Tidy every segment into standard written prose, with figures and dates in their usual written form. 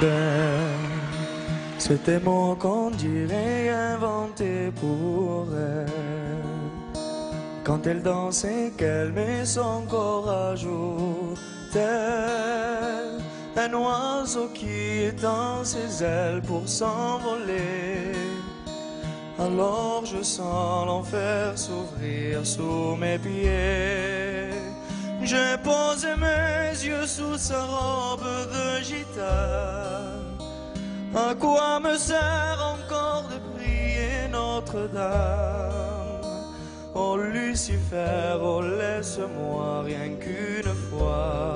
Ben, c'était mon qu'on dirait inventé pour elle. Quand elle dansait, qu'elle met son corps à jour, tel un oiseau qui étend ses ailes pour s'envoler. Alors je sens l'enfer s'ouvrir sous mes pieds. J'ai posé mes yeux sous sa robe de gitane. À quoi me sert encore de prier Notre-Dame? Oh Lucifer, oh laisse-moi rien qu'une fois.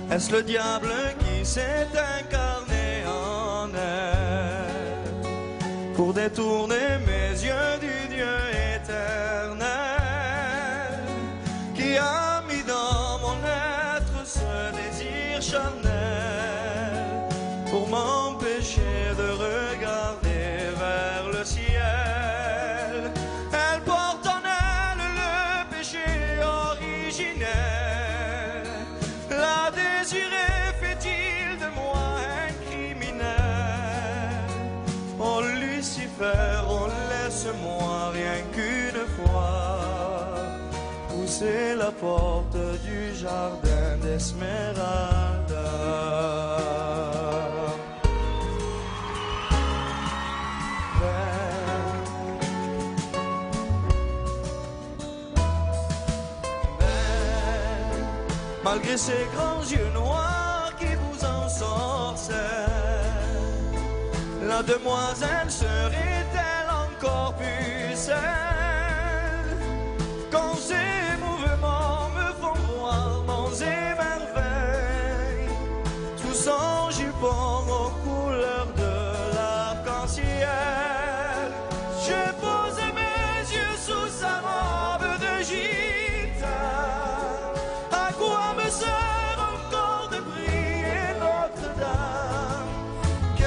Est-ce le diable qui s'est incarné en elle pour détourner mes yeux du Dieu éternel, qui a mis dans mon être ce désir charnel pour m'empêcher de regarder vers le ciel? Elle porte en elle le péché originel. La désirée fait-il de moi un criminel? Oh Lucifer, oh laisse-moi rien qu'une fois pousser la porte du jardin d'Esmeralda. Malgré ces grands yeux noirs qui vous ensorcellent, la demoiselle serait-elle encore pucelle? Quand ses mouvements me font voir monts et merveilles, sous son jupon aux couleurs de l'arc-en-ciel, j'ai posé mes yeux sous sa robe de gitane. À quoi me sert encore de prier Notre-Dame? Quel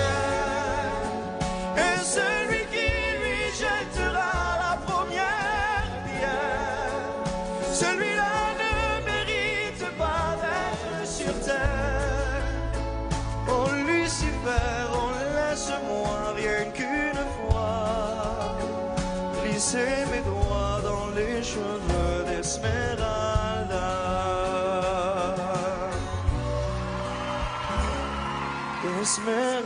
est celui qui lui jettera la première pierre? Celui-là ne mérite pas d'être sur terre. Oh Lucifer, oh laisse-moi rien qu'une fois glisser mes doigts dans les cheveux d'Esmeralda. Esmeralda.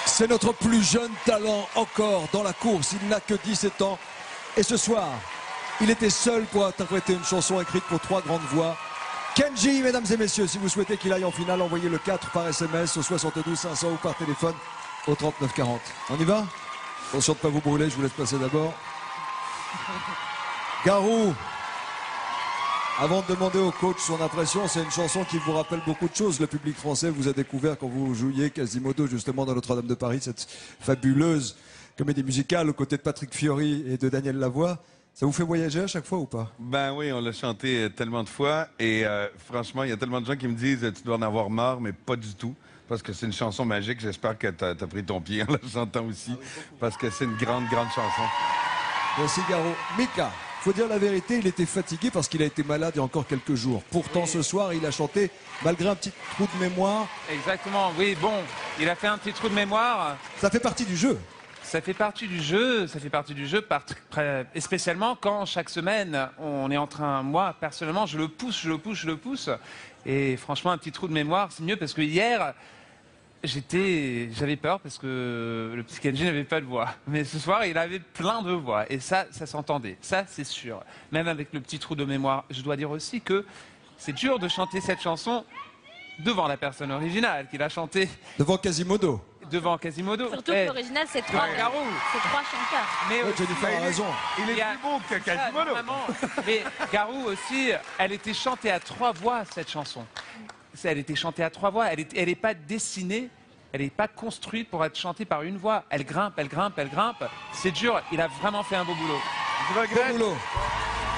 C'est notre plus jeune talent encore dans la course. Il n'a que 17 ans. Et ce soir, il était seul pour interpréter une chanson écrite pour 3 grandes voix. Kenji, mesdames et messieurs, si vous souhaitez qu'il aille en finale, envoyez le 4 par SMS au 72 500 ou par téléphone au 39 40. On y va? Attention de ne pas vous brûler, je vous laisse passer d'abord. Garou, avant de demander au coach son impression, c'est une chanson qui vous rappelle beaucoup de choses. Le public français vous a découvert quand vous jouiez Quasimodo justement dans Notre-Dame de Paris, cette fabuleuse comédie musicale aux côtés de Patrick Fiori et de Daniel Lavoie. Ça vous fait voyager à chaque fois ou pas? Ben oui, on l'a chanté tellement de fois et franchement, il y a tellement de gens qui me disent tu dois en avoir marre, mais pas du tout. Parce que c'est une chanson magique. J'espère que tu as pris ton pied en la chantant aussi. Parce que c'est une grande, grande chanson. Merci Garou. Mika, faut dire la vérité, il était fatigué parce qu'il a été malade il y a encore quelques jours. Pourtant, ce soir, il a chanté malgré un petit trou de mémoire. Exactement, oui, bon, il a fait un petit trou de mémoire. Ça fait partie du jeu. Ça fait partie du jeu, et spécialement quand chaque semaine, on est en train, moi, personnellement, je le pousse. Et franchement, un petit trou de mémoire, c'est mieux parce que hier, j'avais peur parce que le petit Kenji n'avait pas de voix. Mais ce soir, il avait plein de voix. Et ça s'entendait. Ça, c'est sûr. Même avec le petit trou de mémoire, je dois dire aussi que c'est dur de chanter cette chanson devant la personne originale qu'il a chantée. Devant Quasimodo. Devant Quasimodo. Surtout que l'original, c'est 3 chanteurs. Mais Jennifer a raison. Il est plus beau que Quasimodo. Mais Garou aussi, elle était chantée à 3 voix, cette chanson. Elle était chantée à 3 voix. Elle n'est pas dessinée elle n'est pas construite pour être chantée par une voix. Elle grimpe, elle grimpe, elle grimpe. C'est dur, il a vraiment fait un beau boulot. Je regrette.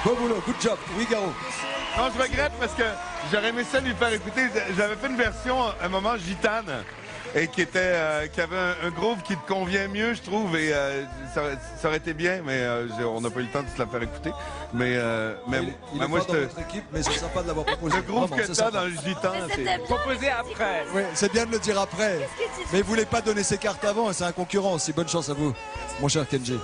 Beau boulot, good job. Oui, Garou. Non, je regrette parce que j'aurais aimé ça lui faire écouter. J'avais fait une version, à un moment, gitane, et qui avait un groove qui te convient mieux, je trouve, et ça aurait été bien, mais on n'a pas eu le temps de se la faire écouter. Mais Il est moi, pas dans votre équipe, mais c'est sympa de l'avoir proposé. le groove Vraiment, que c'est t'as sympa. dans le gitan, c'est... Proposé après. Oui, c'est bien de le dire après. Qu'est-ce que tu Mais vous voulez pas donner ses cartes avant, c'est un concurrent aussi. Bonne chance à vous, mon cher Kenji.